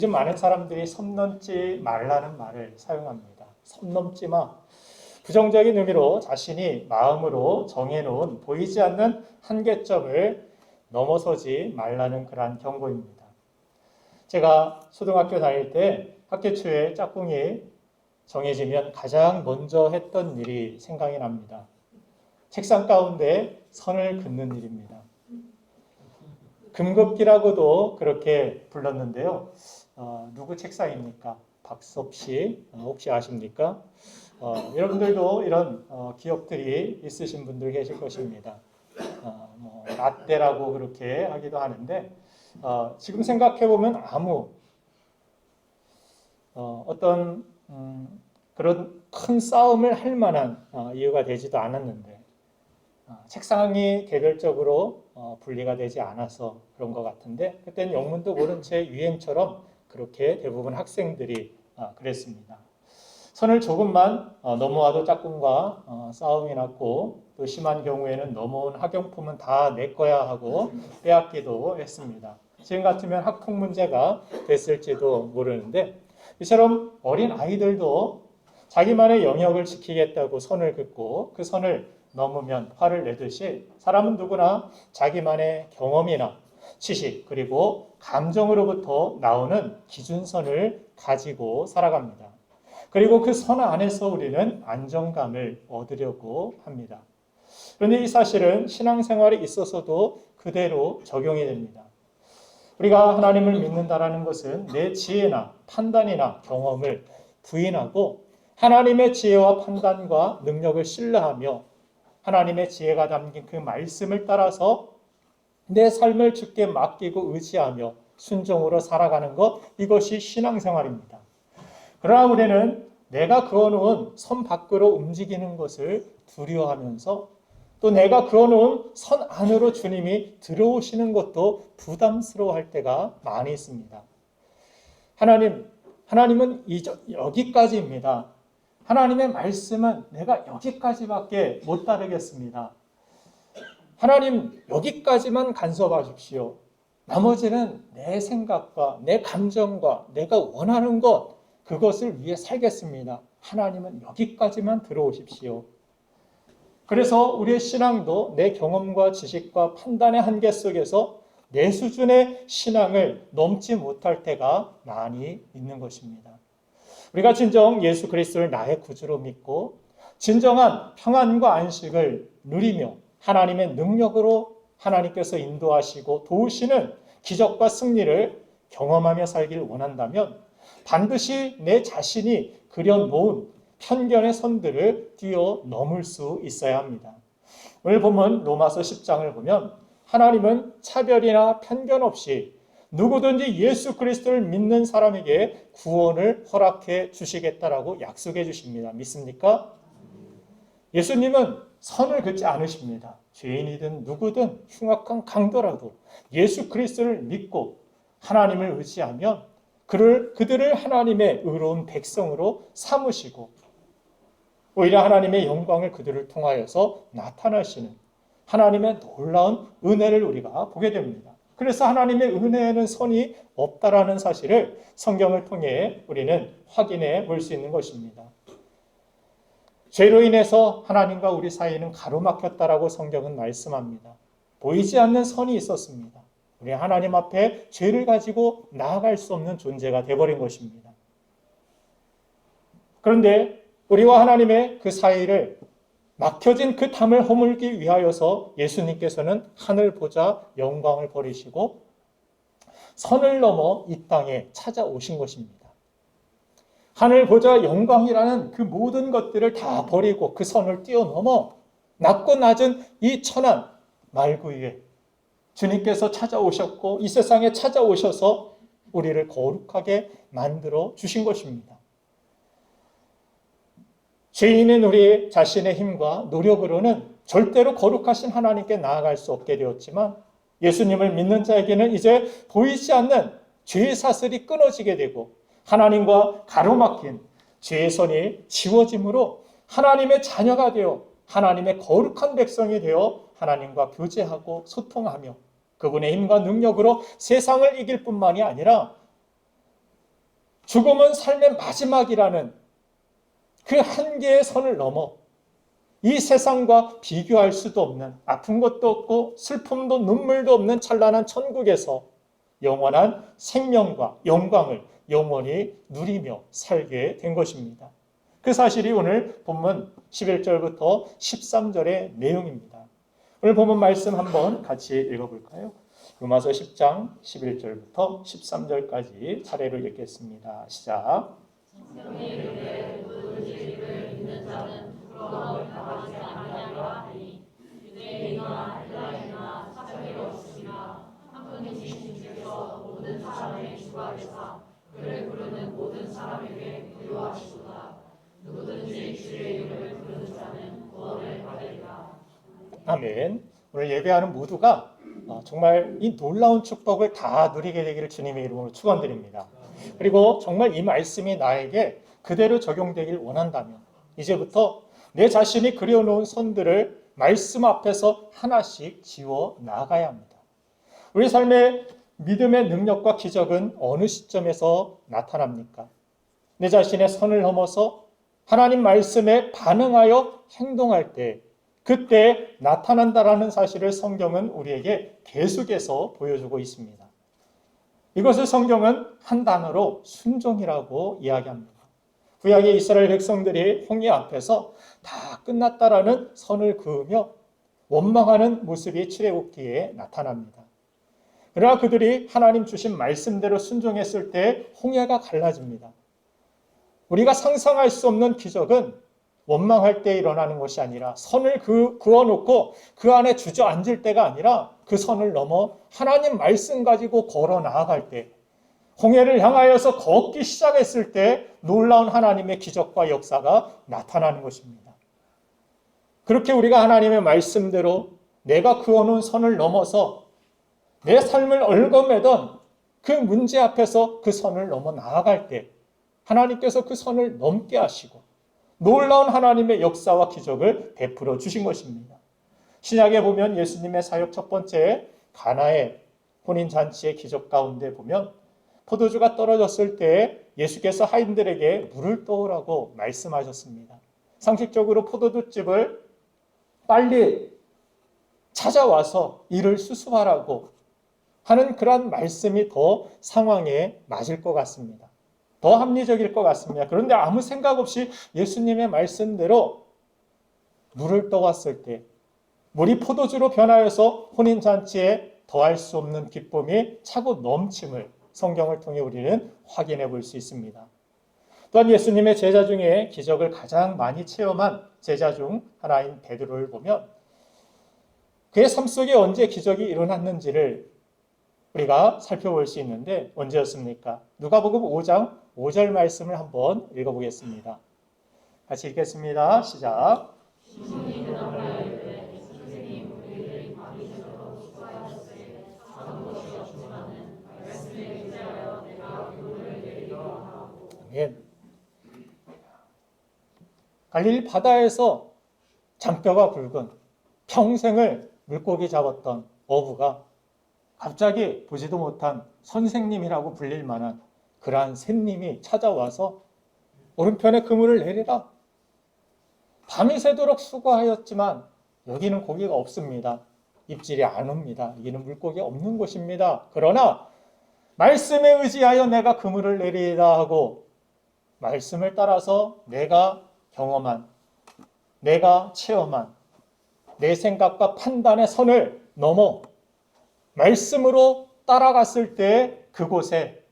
요즘 많은 사람들이 선 넘지 말라는 말을 사용합니다. 선 넘지 마. 부정적인 의미로 자신이 마음으로 정해놓은 보이지 않는 한계점을 넘어서지 말라는 그러한 경고입니다. 제가 초등학교 다닐 때 학기 초에 짝꿍이 정해지면 가장 먼저 했던 일이 생각이 납니다. 책상 가운데 선을 긋는 일입니다. 금긋기라고도 그렇게 불렀는데요. 누구 책상입니까? 박섭 씨 혹시 아십니까? 여러분들도 이런 기억들이 있으신 분들 계실 것입니다. 라떼라고 그렇게 하기도 하는데 지금 생각해 보면 아무 어떤 그런 큰 싸움을 할 만한 이유가 되지도 않았는데 책상이 개별적으로 분리가 되지 않아서 그런 것 같은데 그때는 영문도 모른 채 유행처럼 그렇게 대부분 학생들이 그랬습니다. 선을 조금만 넘어와도 짝꿍과 싸움이 났고 또 심한 경우에는 넘어온 학용품은 다 내 거야 하고 빼앗기도 했습니다. 지금 같으면 학폭 문제가 됐을지도 모르는데 이처럼 어린 아이들도 자기만의 영역을 지키겠다고 선을 긋고 그 선을 넘으면 화를 내듯이 사람은 누구나 자기만의 경험이나 지식 그리고 감정으로부터 나오는 기준선을 가지고 살아갑니다. 그리고 그 선 안에서 우리는 안정감을 얻으려고 합니다. 그런데 이 사실은 신앙생활에 있어서도 그대로 적용이 됩니다. 우리가 하나님을 믿는다라는 것은 내 지혜나 판단이나 경험을 부인하고 하나님의 지혜와 판단과 능력을 신뢰하며 하나님의 지혜가 담긴 그 말씀을 따라서 내 삶을 주께 맡기고 의지하며 순종으로 살아가는 것, 이것이 신앙생활입니다. 그러나 우리는 내가 그어놓은 선 밖으로 움직이는 것을 두려워하면서 또 내가 그어놓은 선 안으로 주님이 들어오시는 것도 부담스러워할 때가 많이 있습니다. 하나님은 여기까지입니다. 하나님의 말씀은 내가 여기까지밖에 못 따르겠습니다. 하나님 여기까지만 간섭하십시오. 나머지는 내 생각과 내 감정과 내가 원하는 것 그것을 위해 살겠습니다. 하나님은 여기까지만 들어오십시오. 그래서 우리의 신앙도 내 경험과 지식과 판단의 한계 속에서 내 수준의 신앙을 넘지 못할 때가 많이 있는 것입니다. 우리가 진정 예수 그리스도를 나의 구주로 믿고 진정한 평안과 안식을 누리며 하나님의 능력으로 하나님께서 인도하시고 도우시는 기적과 승리를 경험하며 살기를 원한다면 반드시 내 자신이 그려놓은 편견의 선들을 뛰어넘을 수 있어야 합니다. 오늘 본문 로마서 10장을 보면 하나님은 차별이나 편견 없이 누구든지 예수 그리스도를 믿는 사람에게 구원을 허락해 주시겠다라고 약속해 주십니다. 믿습니까? 예수님은 선을 긋지 않으십니다. 죄인이든 누구든 흉악한 강도라도 예수 그리스도를 믿고 하나님을 의지하면 그들을 하나님의 의로운 백성으로 삼으시고 오히려 하나님의 영광을 그들을 통하여서 나타나시는 하나님의 놀라운 은혜를 우리가 보게 됩니다. 그래서 하나님의 은혜에는 선이 없다라는 사실을 성경을 통해 우리는 확인해 볼 수 있는 것입니다. 죄로 인해서 하나님과 우리 사이는 가로막혔다라고 성경은 말씀합니다. 보이지 않는 선이 있었습니다. 우리 하나님 앞에 죄를 가지고 나아갈 수 없는 존재가 되어버린 것입니다. 그런데 우리와 하나님의 그 사이를 막혀진 그 담을 허물기 위하여서 예수님께서는 하늘 보좌 영광을 버리시고 선을 넘어 이 땅에 찾아오신 것입니다. 하늘 보좌 영광이라는 그 모든 것들을 다 버리고 그 선을 뛰어넘어 낮고 낮은 이 천한 말구 위에 주님께서 찾아오셨고 이 세상에 찾아오셔서 우리를 거룩하게 만들어 주신 것입니다. 죄인은 우리 자신의 힘과 노력으로는 절대로 거룩하신 하나님께 나아갈 수 없게 되었지만 예수님을 믿는 자에게는 이제 보이지 않는 죄의 사슬이 끊어지게 되고 하나님과 가로막힌 죄의 선이 지워짐으로 하나님의 자녀가 되어 하나님의 거룩한 백성이 되어 하나님과 교제하고 소통하며 그분의 힘과 능력으로 세상을 이길 뿐만이 아니라 죽음은 삶의 마지막이라는 그 한계의 선을 넘어 이 세상과 비교할 수도 없는 아픈 것도 없고 슬픔도 눈물도 없는 찬란한 천국에서 영원한 생명과 영광을 영원히 누리며 살게 된 것입니다. 그 사실이 오늘 본문 11절부터 13절의 내용입니다. 오늘 본문 말씀 한번 같이 읽어볼까요? 로마서 10장 11절부터 13절까지 차례로 읽겠습니다. 시작. 아멘. 오늘 예배하는 모두가 정말 이 놀라운 축복을 다 누리게 되기를 주님의 이름으로 축원드립니다. 그리고 정말 이 말씀이 나에게 그대로 적용되길 원한다면 이제부터 내 자신이 그려놓은 선들을 말씀 앞에서 하나씩 지워 나가야 합니다. 우리 삶의 믿음의 능력과 기적은 어느 시점에서 나타납니까? 내 자신의 선을 넘어서 하나님 말씀에 반응하여 행동할 때 그때 나타난다라는 사실을 성경은 우리에게 계속해서 보여주고 있습니다. 이것을 성경은 한 단어로 순종이라고 이야기합니다. 구약의 이스라엘 백성들이 홍해 앞에서 다 끝났다라는 선을 그으며 원망하는 모습이 출애굽기에 나타납니다. 그러나 그들이 하나님 주신 말씀대로 순종했을 때 홍해가 갈라집니다. 우리가 상상할 수 없는 기적은 원망할 때 일어나는 것이 아니라 선을 그어놓고 그 안에 주저앉을 때가 아니라 그 선을 넘어 하나님 말씀 가지고 걸어 나아갈 때 홍해를 향하여서 걷기 시작했을 때 놀라운 하나님의 기적과 역사가 나타나는 것입니다. 그렇게 우리가 하나님의 말씀대로 내가 그어놓은 선을 넘어서 내 삶을 얽어매던 그 문제 앞에서 그 선을 넘어 나아갈 때 하나님께서 그 선을 넘게 하시고 놀라운 하나님의 역사와 기적을 베풀어 주신 것입니다. 신약에 보면 예수님의 사역 첫 번째 가나의 혼인잔치의 기적 가운데 보면 포도주가 떨어졌을 때 예수께서 하인들에게 물을 떠오라고 말씀하셨습니다. 상식적으로 포도주집을 빨리 찾아와서 이를 수습하라고 하는 그런 말씀이 더 상황에 맞을 것 같습니다. 더 합리적일 것 같습니다. 그런데 아무 생각 없이 예수님의 말씀대로 물을 떠왔을 때 물이 포도주로 변하여서 혼인잔치에 더할 수 없는 기쁨이 차고 넘침을 성경을 통해 우리는 확인해 볼 수 있습니다. 또한 예수님의 제자 중에 기적을 가장 많이 체험한 제자 중 하나인 베드로를 보면 그의 삶 속에 언제 기적이 일어났는지를 우리가 살펴볼 수 있는데 언제였습니까? 누가복음 5장 5절 말씀을 한번 읽어보겠습니다. 같이 읽겠습니다. 시작. 아멘. 갈릴리 바다에서 장뼈가 굵은 평생을 물고기 잡았던 어부가 갑자기 보지도 못한 선생님이라고 불릴 만한 그러한 샌님이 찾아와서 오른편에 그물을 내리라. 밤이 새도록 수고하였지만 여기는 고기가 없습니다. 입질이 안 옵니다. 여기는 물고기가 없는 곳입니다. 그러나 말씀에 의지하여 내가 그물을 내리라 하고 말씀을 따라서 내가 경험한, 내가 체험한 내 생각과 판단의 선을 넘어 말씀으로 따라갔을 때 그곳에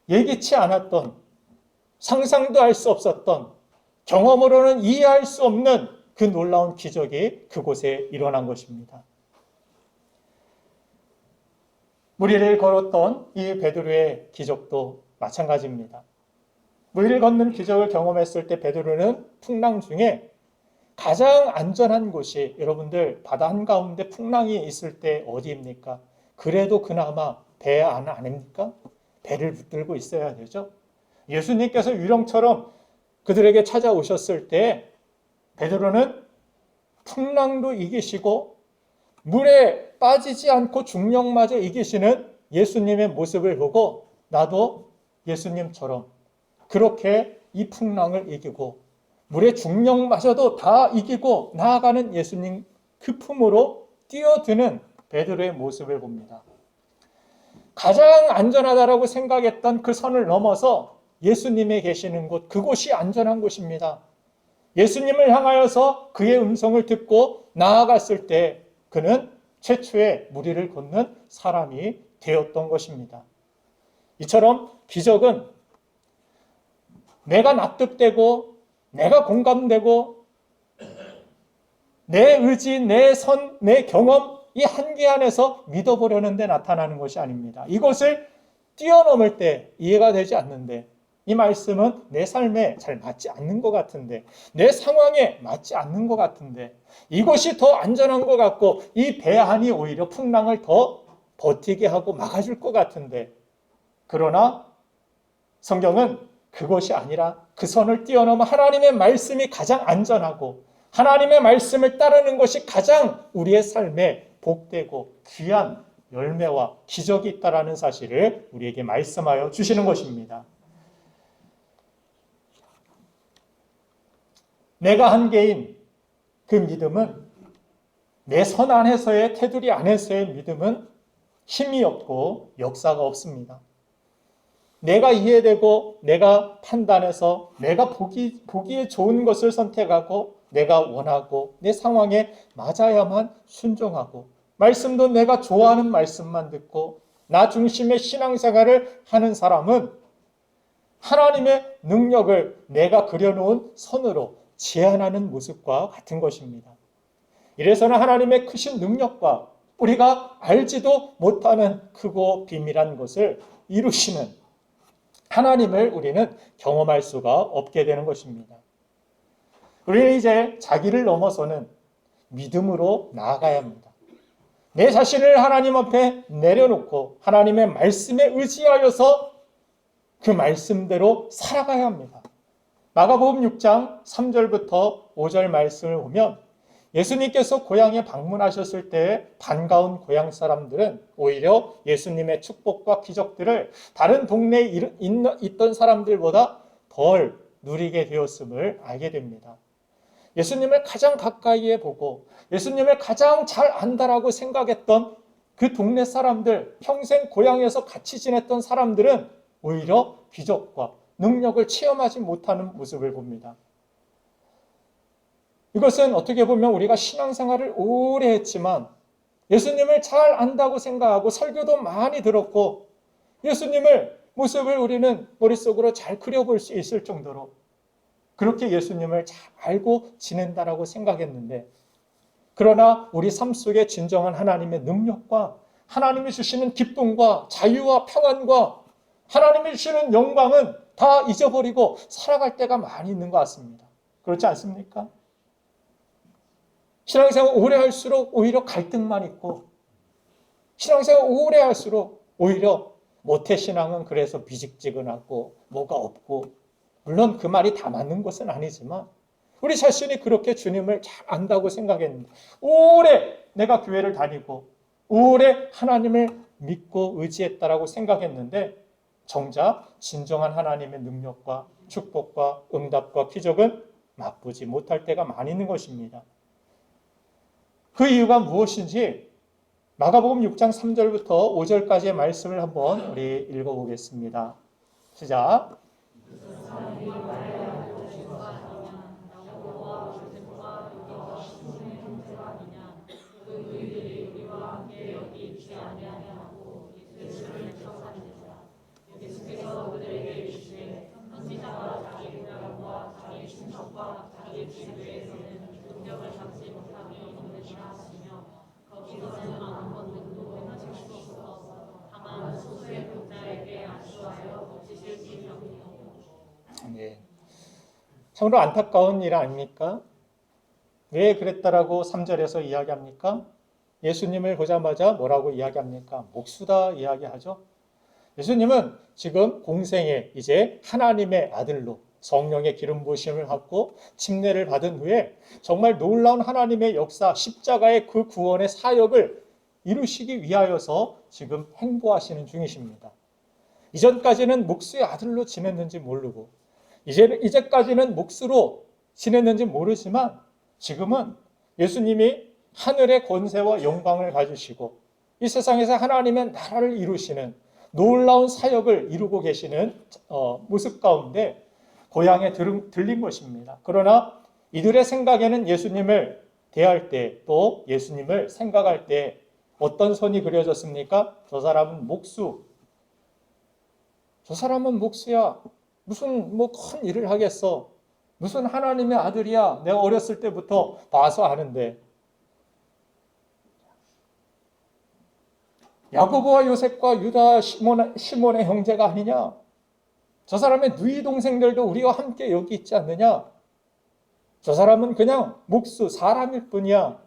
예기치 않았던, 상상도 할 수 없었던, 경험으로는 이해할 수 없는 그 놀라운 기적이 그곳에 일어난 것입니다. 무리를 걸었던 이 베드로의 기적도 마찬가지입니다. 무리를 걷는 기적을 경험했을 때 베드로는 풍랑 중에 가장 안전한 곳이 여러분들 바다 한가운데 풍랑이 있을 때 어디입니까? 그래도 그나마 배 안 아닙니까? 배를 붙들고 있어야 되죠. 예수님께서 유령처럼 그들에게 찾아오셨을 때 베드로는 풍랑도 이기시고 물에 빠지지 않고 중력마저 이기시는 예수님의 모습을 보고 나도 예수님처럼 그렇게 이 풍랑을 이기고 물의 중력마저도 다 이기고 나아가는 예수님 그 품으로 뛰어드는 베드로의 모습을 봅니다. 가장 안전하다라고 생각했던 그 선을 넘어서 예수님이 계시는 곳, 그곳이 안전한 곳입니다. 예수님을 향하여서 그의 음성을 듣고 나아갔을 때 그는 최초의 무리를 걷는 사람이 되었던 것입니다. 이처럼 기적은 내가 납득되고 내가 공감되고 내 의지, 내 선, 내 경험 이 한계 안에서 믿어보려는 데 나타나는 것이 아닙니다. 이것을 뛰어넘을 때 이해가 되지 않는데 이 말씀은 내 삶에 잘 맞지 않는 것 같은데 내 상황에 맞지 않는 것 같은데 이것이 더 안전한 것 같고 이 배안이 오히려 풍랑을 더 버티게 하고 막아줄 것 같은데 그러나 성경은 그것이 아니라 그 선을 뛰어넘어 하나님의 말씀이 가장 안전하고 하나님의 말씀을 따르는 것이 가장 우리의 삶에 복되고 귀한 열매와 기적이 있다라는 사실을 우리에게 말씀하여 주시는 것입니다. 내가 한계인 그 믿음은 내 선 안에서의 테두리 안에서의 믿음은 힘이 없고 역사가 없습니다. 내가 이해되고 내가 판단해서 내가 보기에 좋은 것을 선택하고 내가 원하고 내 상황에 맞아야만 순종하고 말씀도 내가 좋아하는 말씀만 듣고 나 중심의 신앙생활을 하는 사람은 하나님의 능력을 내가 그려놓은 선으로 제한하는 모습과 같은 것입니다. 이래서는 하나님의 크신 능력과 우리가 알지도 못하는 크고 비밀한 것을 이루시는 하나님을 우리는 경험할 수가 없게 되는 것입니다. 우리는 이제 자기를 넘어서는 믿음으로 나아가야 합니다. 내 자신을 하나님 앞에 내려놓고 하나님의 말씀에 의지하여서 그 말씀대로 살아가야 합니다. 마가복음 6장 3절부터 5절 말씀을 보면 예수님께서 고향에 방문하셨을 때 반가운 고향 사람들은 오히려 예수님의 축복과 기적들을 다른 동네에 있던 사람들보다 덜 누리게 되었음을 알게 됩니다. 예수님을 가장 가까이에 보고 예수님을 가장 잘 안다라고 생각했던 그 동네 사람들, 평생 고향에서 같이 지냈던 사람들은 오히려 기적과 능력을 체험하지 못하는 모습을 봅니다. 이것은 어떻게 보면 우리가 신앙생활을 오래 했지만 예수님을 잘 안다고 생각하고 설교도 많이 들었고 예수님을 모습을 우리는 머릿속으로 잘 그려볼 수 있을 정도로 그렇게 예수님을 잘 알고 지낸다라고 생각했는데 그러나 우리 삶 속에 진정한 하나님의 능력과 하나님이 주시는 기쁨과 자유와 평안과 하나님이 주시는 영광은 다 잊어버리고 살아갈 때가 많이 있는 것 같습니다. 그렇지 않습니까? 신앙생활 오래 할수록 오히려 갈등만 있고 신앙생활 오래 할수록 오히려 모태신앙은 그래서 미직지근하고 뭐가 없고 물론 그 말이 다 맞는 것은 아니지만 우리 자신이 그렇게 주님을 잘 안다고 생각했는데 오래 내가 교회를 다니고 오래 하나님을 믿고 의지했다라고 생각했는데 정작 진정한 하나님의 능력과 축복과 응답과 기적은 맛보지 못할 때가 많이 있는 것입니다. 그 이유가 무엇인지 마가복음 6장 3절부터 5절까지의 말씀을 한번 우리 읽어보겠습니다. 시작. 네. 참으로 안타까운 일 아닙니까? 왜 그랬다라고 3절에서 이야기합니까? 예수님을 보자마자 뭐라고 이야기합니까? 목수다 이야기하죠. 예수님은 지금 공생에 이제 하나님의 아들로 성령의 기름 부으심을 받고 침례를 받은 후에 정말 놀라운 하나님의 역사, 십자가의 그 구원의 사역을 이루시기 위하여서 지금 행보하시는 중이십니다. 이전까지는 목수의 아들로 지냈는지 모르고 이제까지는 목수로 지냈는지 모르지만 지금은 예수님이 하늘의 권세와 영광을 가지시고 이 세상에서 하나님의 나라를 이루시는 놀라운 사역을 이루고 계시는 모습 가운데 고향에 들린 것입니다. 그러나 이들의 생각에는 예수님을 대할 때 또 예수님을 생각할 때 어떤 선이 그려졌습니까? 저 사람은 목수. 저 사람은 목수야. 무슨 큰 일을 하겠어. 무슨 하나님의 아들이야. 내가 어렸을 때부터 봐서 아는데. 야고보와 요셉과 유다 시몬의 형제가 아니냐? 저 사람의 누이 동생들도 우리와 함께 여기 있지 않느냐? 저 사람은 그냥 목수, 사람일 뿐이야.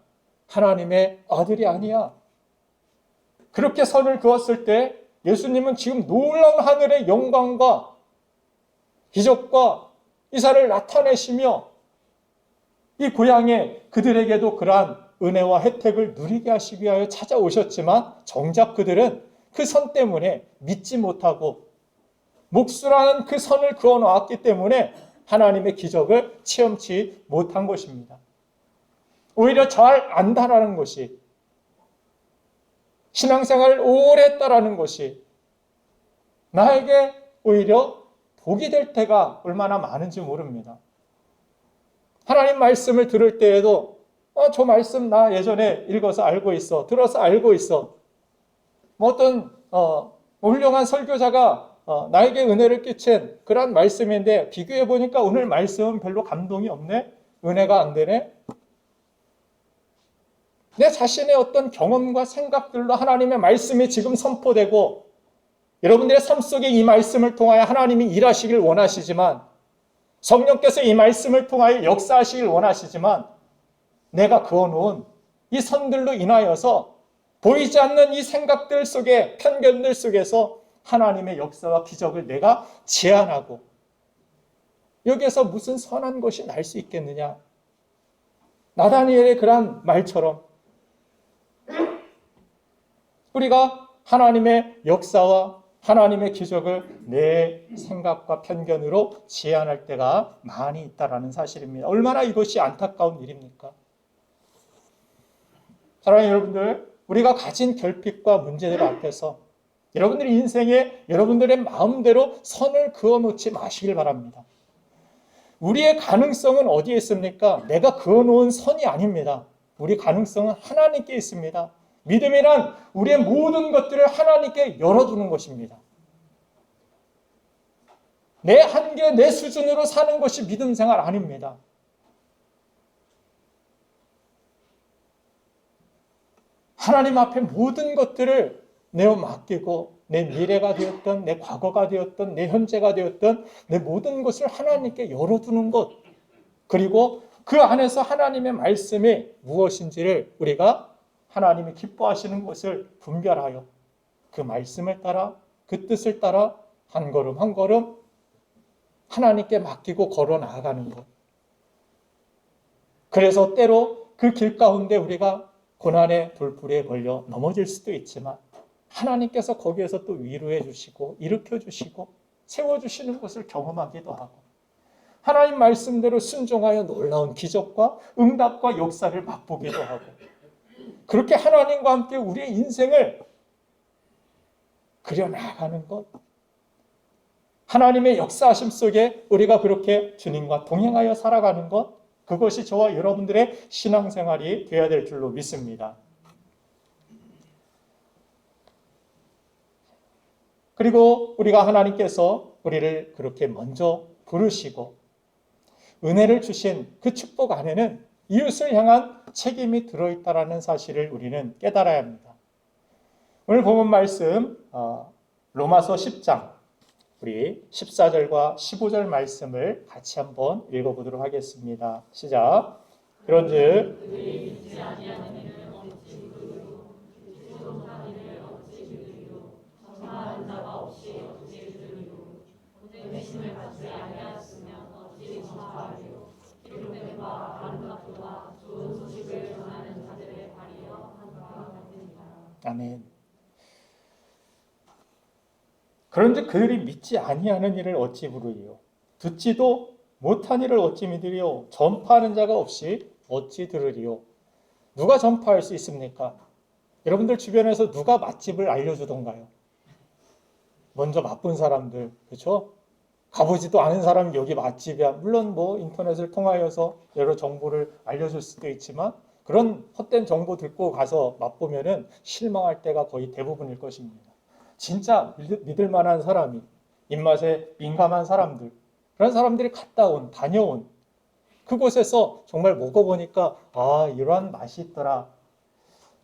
하나님의 아들이 아니야. 그렇게 선을 그었을 때 예수님은 지금 놀라운 하늘의 영광과 기적과 이사를 나타내시며 이 고향에 그들에게도 그러한 은혜와 혜택을 누리게 하시기 위하여 찾아오셨지만 정작 그들은 그 선 때문에 믿지 못하고 목수라는 그 선을 그어 놓았기 때문에 하나님의 기적을 체험치 못한 것입니다. 오히려 잘 안다라는 것이, 신앙생활을 오래 했다라는 것이 나에게 오히려 복이 될 때가 얼마나 많은지 모릅니다. 하나님 말씀을 들을 때에도 저 말씀 나 예전에 읽어서 알고 있어. 들어서 알고 있어. 어떤 훌륭한 설교자가 나에게 은혜를 끼친 그런 말씀인데 비교해 보니까 오늘 말씀은 별로 감동이 없네. 은혜가 안 되네. 내 자신의 어떤 경험과 생각들로 하나님의 말씀이 지금 선포되고 여러분들의 삶 속에 이 말씀을 통하여 하나님이 일하시길 원하시지만 성령께서 이 말씀을 통하여 역사하시길 원하시지만 내가 그어놓은 이 선들로 인하여서 보이지 않는 이 생각들 속에 편견들 속에서 하나님의 역사와 기적을 내가 제한하고 여기에서 무슨 선한 것이 날 수 있겠느냐. 나다니엘의 그런 말처럼 우리가 하나님의 역사와 하나님의 기적을 내 생각과 편견으로 제한할 때가 많이 있다는 사실입니다. 얼마나 이것이 안타까운 일입니까? 사랑하는 여러분들, 우리가 가진 결핍과 문제들 앞에서 여러분들의 인생에 여러분들의 마음대로 선을 그어놓지 마시길 바랍니다. 우리의 가능성은 어디에 있습니까? 내가 그어놓은 선이 아닙니다. 우리 가능성은 하나님께 있습니다. 믿음이란 우리의 모든 것들을 하나님께 열어두는 것입니다. 내 한계, 내 수준으로 사는 것이 믿음 생활 아닙니다. 하나님 앞에 모든 것들을 내어 맡기고 내 미래가 되었던, 내 과거가 되었던, 내 현재가 되었던 내 모든 것을 하나님께 열어두는 것, 그리고 그 안에서 하나님의 말씀이 무엇인지를 우리가 하나님이 기뻐하시는 것을 분별하여 그 말씀을 따라 그 뜻을 따라 한 걸음 한 걸음 하나님께 맡기고 걸어 나아가는 것. 그래서 때로 그 길 가운데 우리가 고난의 돌부리에 걸려 넘어질 수도 있지만 하나님께서 거기에서 또 위로해 주시고 일으켜 주시고 세워주시는 것을 경험하기도 하고 하나님 말씀대로 순종하여 놀라운 기적과 응답과 역사를 맛보기도 하고 그렇게 하나님과 함께 우리의 인생을 그려나가는 것, 하나님의 역사하심 속에 우리가 그렇게 주님과 동행하여 살아가는 것, 그것이 저와 여러분들의 신앙생활이 되어야 될 줄로 믿습니다. 그리고 우리가 하나님께서 우리를 그렇게 먼저 부르시고 은혜를 주신 그 축복 안에는 이웃을 향한 책임이 들어있다는 사실을 우리는 깨달아야 합니다. 오늘 본문 말씀 로마서 10장 우리 14절과 15절 말씀을 같이 한번 읽어보도록 하겠습니다. 시작. 그런즉 아멘. 그런데 그들이 믿지 아니하는 일을 어찌 부르리요? 듣지도 못한 일을 어찌 믿으리요? 전파하는 자가 없이 어찌 들으리요? 누가 전파할 수 있습니까? 여러분들 주변에서 누가 맛집을 알려주던가요? 먼저 맛본 사람들, 그렇죠? 가보지도 않은 사람이 여기 맛집이야. 물론 뭐 인터넷을 통하여서 여러 정보를 알려줄 수도 있지만 그런 헛된 정보 듣고 가서 맛보면은 실망할 때가 거의 대부분일 것입니다. 진짜 믿을 만한 사람이, 입맛에 민감한 사람들, 그런 사람들이 다녀온 그곳에서 정말 먹어보니까 이러한 맛이 있더라.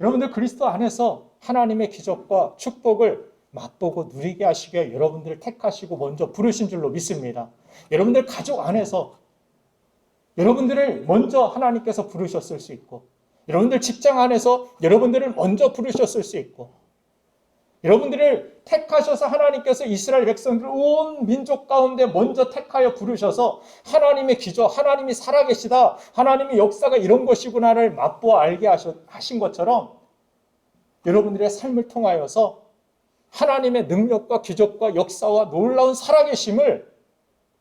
여러분들 그리스도 안에서 하나님의 기적과 축복을 맛보고 누리게 하시기에 여러분들을 택하시고 먼저 부르신 줄로 믿습니다. 여러분들 가족 안에서 여러분들을 먼저 하나님께서 부르셨을 수 있고, 여러분들 직장 안에서 여러분들을 먼저 부르셨을 수 있고, 여러분들을 택하셔서 하나님께서 이스라엘 백성들 온 민족 가운데 먼저 택하여 부르셔서 하나님의 기적, 하나님이 살아계시다, 하나님의 역사가 이런 것이구나를 맛보아 알게 하신 것처럼 여러분들의 삶을 통하여서 하나님의 능력과 기적과 역사와 놀라운 살아계심을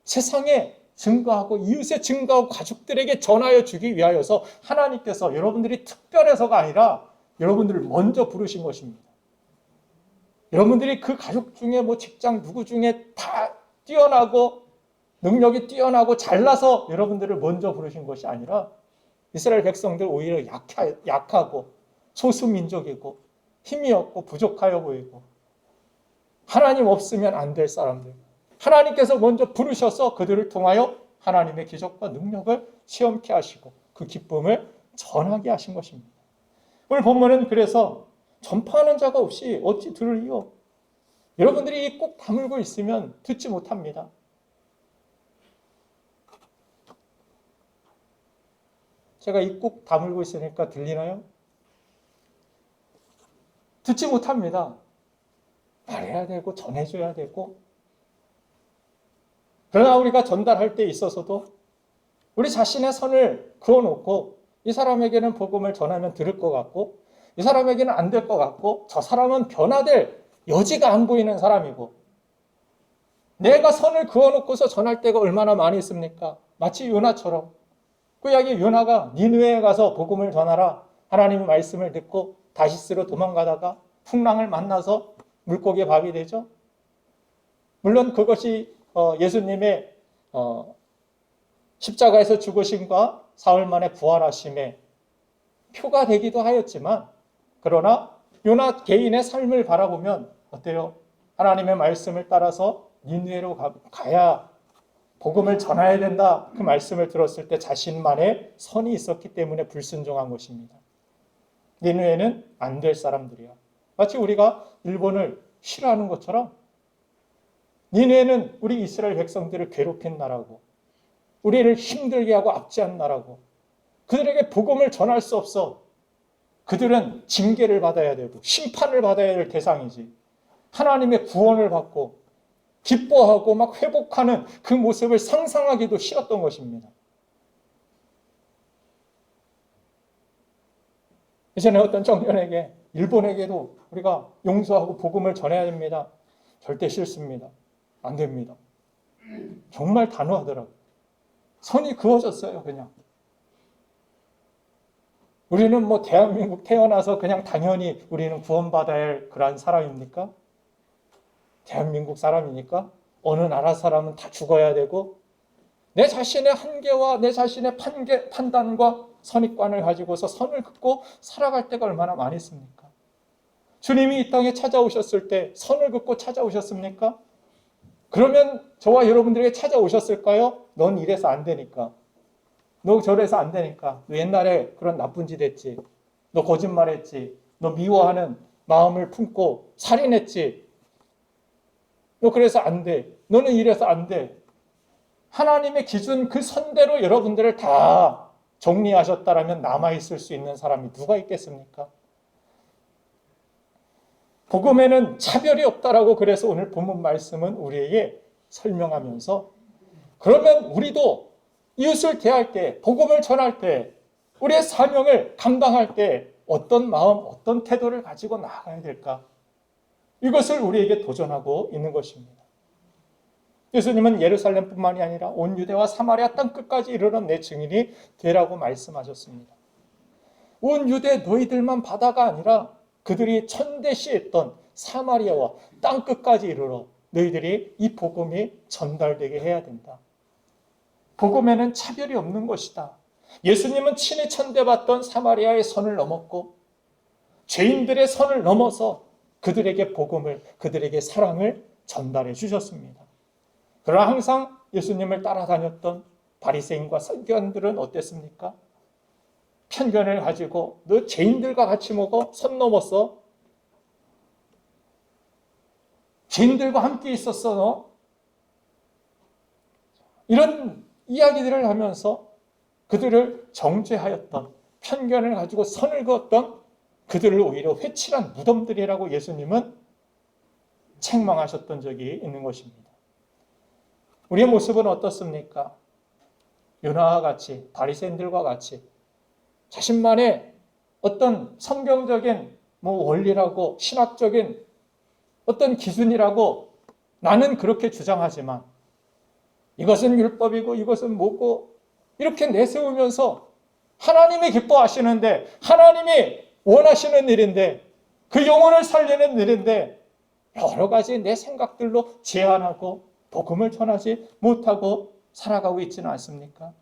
세상에 증거하고 이웃에 증거하고 가족들에게 전하여 주기 위하여서 하나님께서 여러분들이 특별해서가 아니라 여러분들을 먼저 부르신 것입니다. 여러분들이 그 가족 중에 직장 누구 중에 다 뛰어나고 능력이 뛰어나고 잘나서 여러분들을 먼저 부르신 것이 아니라 이스라엘 백성들 오히려 약하고 소수민족이고 힘이 없고 부족하여 보이고 하나님 없으면 안 될 사람들, 하나님께서 먼저 부르셔서 그들을 통하여 하나님의 기적과 능력을 시험케 하시고 그 기쁨을 전하게 하신 것입니다. 오늘 본문은 그래서 전파하는 자가 없이 어찌 들으리요? 여러분들이 꼭 다물고 있으면 듣지 못합니다. 제가 이 꼭 다물고 있으니까 들리나요? 듣지 못합니다. 말해야 되고 전해줘야 되고, 그러나 우리가 전달할 때 있어서도 우리 자신의 선을 그어놓고 이 사람에게는 복음을 전하면 들을 것 같고 이 사람에게는 안 될 것 같고 저 사람은 변화될 여지가 안 보이는 사람이고, 내가 선을 그어놓고서 전할 때가 얼마나 많이 있습니까? 마치 요나처럼 그 이야기, 요나가 니느웨에 가서 복음을 전하라 하나님의 말씀을 듣고 다시스로 도망가다가 풍랑을 만나서 물고기의 밥이 되죠. 물론 그것이 예수님의 십자가에서 죽으심과 사흘 만에 부활하심의 표가 되기도 하였지만, 그러나 요나 개인의 삶을 바라보면 어때요? 하나님의 말씀을 따라서 니느웨로 가야 복음을 전해야 된다. 그 말씀을 들었을 때 자신만의 선이 있었기 때문에 불순종한 것입니다. 니느웨는 안 될 사람들이야. 마치 우리가 일본을 싫어하는 것처럼 니느웨는 우리 이스라엘 백성들을 괴롭힌 나라고 우리를 힘들게 하고 압제한 나라고 그들에게 복음을 전할 수 없어. 그들은 징계를 받아야 되고 심판을 받아야 될 대상이지. 하나님의 구원을 받고 기뻐하고 막 회복하는 그 모습을 상상하기도 싫었던 것입니다. 이전에 어떤 청년에게 일본에게도 우리가 용서하고 복음을 전해야 됩니다. 절대 싫습니다. 안 됩니다. 정말 단호하더라고요. 선이 그어졌어요, 그냥. 우리는 대한민국 태어나서 그냥 당연히 우리는 구원받아야 할 그러한 사람입니까? 대한민국 사람이니까 어느 나라 사람은 다 죽어야 되고 내 자신의 한계와 내 자신의 판단과 선입관을 가지고서 선을 긋고 살아갈 때가 얼마나 많이 있습니까? 주님이 이 땅에 찾아오셨을 때 선을 긋고 찾아오셨습니까? 그러면 저와 여러분들에게 찾아오셨을까요? 넌 이래서 안 되니까. 너 저래서 안 되니까. 너 옛날에 그런 나쁜 짓 했지. 너 거짓말했지. 너 미워하는 마음을 품고 살인했지. 너 그래서 안 돼. 너는 이래서 안 돼. 하나님의 기준 그 선대로 여러분들을 다 정리하셨다라면 남아있을 수 있는 사람이 누가 있겠습니까? 복음에는 차별이 없다라고 그래서 오늘 본문 말씀은 우리에게 설명하면서, 그러면 우리도 이웃을 대할 때, 복음을 전할 때, 우리의 사명을 감당할 때 어떤 마음, 어떤 태도를 가지고 나아가야 될까? 이것을 우리에게 도전하고 있는 것입니다. 예수님은 예루살렘뿐만이 아니라 온 유대와 사마리아 땅 끝까지 이르러 내 증인이 되라고 말씀하셨습니다. 온 유대 너희들만 바다가 아니라 그들이 천대시했던 사마리아와 땅 끝까지 이르러 너희들이 이 복음이 전달되게 해야 된다. 복음에는 차별이 없는 것이다. 예수님은 친히 천대받던 사마리아의 선을 넘었고 죄인들의 선을 넘어서 그들에게 복음을, 그들에게 사랑을 전달해 주셨습니다. 그러나 항상 예수님을 따라다녔던 바리새인과 서기관들은 어땠습니까? 편견을 가지고 너 죄인들과 같이 먹어? 선 넘었어? 죄인들과 함께 있었어 너? 이런 이야기들을 하면서 그들을 정죄하였던, 편견을 가지고 선을 그었던 그들을 오히려 회칠한 무덤들이라고 예수님은 책망하셨던 적이 있는 것입니다. 우리의 모습은 어떻습니까? 요나와 같이, 바리새인들과 같이 자신만의 어떤 성경적인 원리라고 신학적인 어떤 기준이라고 나는 그렇게 주장하지만 이것은 율법이고 이것은 뭐고 이렇게 내세우면서 하나님이 기뻐하시는데 하나님이 원하시는 일인데 그 영혼을 살리는 일인데 여러 가지 내 생각들로 제한하고 복음을 전하지 못하고 살아가고 있지는 않습니까?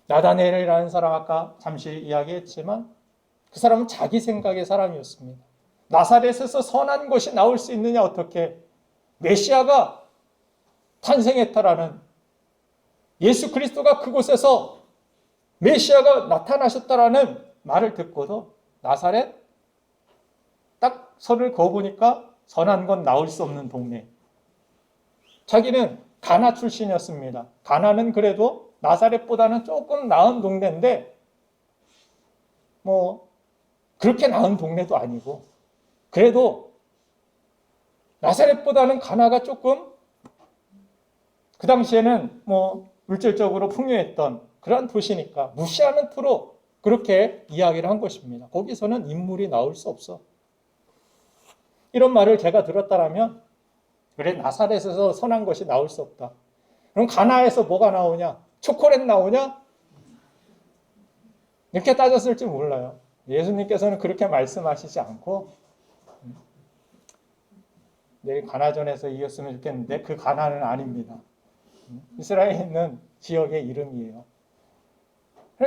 나다네엘이라는 사람 아까 잠시 이야기했지만 그 사람은 자기 생각의 사람이었습니다. 나사렛에서 선한 것이 나올 수 있느냐 어떻게 메시아가 탄생했다라는 예수 그리스도가 그곳에서 메시아가 나타나셨다라는 말을 듣고도 나사렛 딱 선을 그어보니까 선한 건 나올 수 없는 동네. 자기는 가나 출신이었습니다. 가나는 그래도 나사렛보다는 조금 나은 동네인데 그렇게 나은 동네도 아니고 그래도 나사렛보다는 가나가 조금 그 당시에는 물질적으로 풍요했던 그런 도시니까 무시하는 투로 그렇게 이야기를 한 것입니다. 거기서는 인물이 나올 수 없어. 이런 말을 제가 들었다라면 그래 나사렛에서 선한 것이 나올 수 없다. 그럼 가나에서 뭐가 나오냐? 초콜릿 나오냐? 이렇게 따졌을지 몰라요. 예수님께서는 그렇게 말씀하시지 않고 내일 가나전에서 이겼으면 좋겠는데 그 가나는 아닙니다. 이스라엘에 있는 지역의 이름이에요.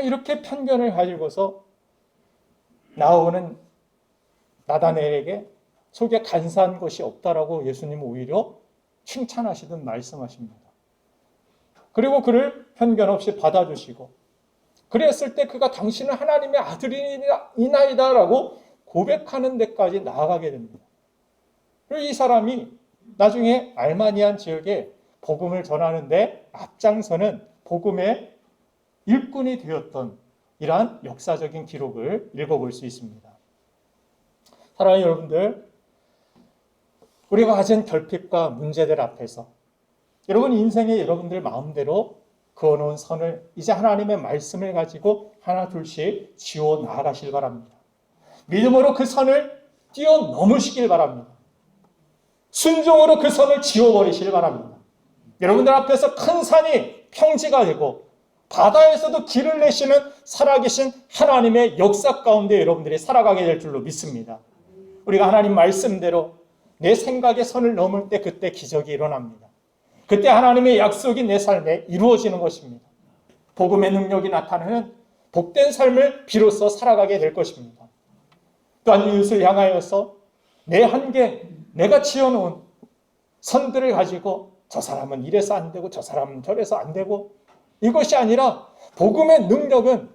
이렇게 편견을 가지고서 나오는 나다네엘에게 속에 간사한 것이 없다라고 예수님은 오히려 칭찬하시듯 말씀하십니다. 그리고 그를 편견 없이 받아주시고 그랬을 때 그가 당신은 하나님의 아들이나이다라고 고백하는 데까지 나아가게 됩니다. 그리고 이 사람이 나중에 알마니안 지역에 복음을 전하는데 앞장서는 복음의 일꾼이 되었던 이러한 역사적인 기록을 읽어볼 수 있습니다. 사랑하는 여러분들, 우리가 가진 결핍과 문제들 앞에서 여러분 인생에 여러분들 마음대로 그어놓은 선을 이제 하나님의 말씀을 가지고 하나 둘씩 지워 나아가실 바랍니다. 믿음으로 그 선을 뛰어넘으시길 바랍니다. 순종으로 그 선을 지워버리시길 바랍니다. 여러분들 앞에서 큰 산이 평지가 되고 바다에서도 길을 내시는 살아계신 하나님의 역사 가운데 여러분들이 살아가게 될 줄로 믿습니다. 우리가 하나님 말씀대로 내 생각의 선을 넘을 때 그때 기적이 일어납니다. 그때 하나님의 약속이 내 삶에 이루어지는 것입니다. 복음의 능력이 나타나는 복된 삶을 비로소 살아가게 될 것입니다. 또한 이웃을 향하여서 내 한계, 내가 지어놓은 선들을 가지고 저 사람은 이래서 안 되고 저 사람은 저래서 안 되고 이것이 아니라 복음의 능력은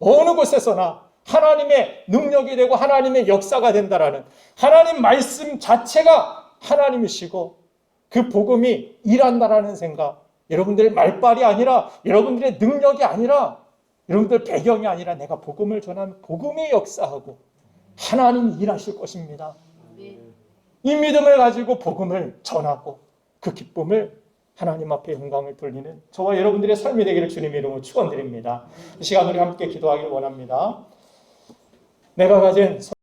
어느 곳에서나 하나님의 능력이 되고 하나님의 역사가 된다라는 하나님 말씀 자체가 하나님이시고 그 복음이 일한다라는 생각, 여러분들의 말빨이 아니라 여러분들의 능력이 아니라 여러분들 배경이 아니라 내가 복음을 전하면 복음이 역사하고 하나님이 일하실 것입니다. 이 믿음을 가지고 복음을 전하고 그 기쁨을 하나님 앞에 영광을 돌리는 저와 여러분들의 삶이 되기를 주님의 이름으로 축원드립니다. 이 시간 우리 함께 기도하기를 원합니다. 내가 가진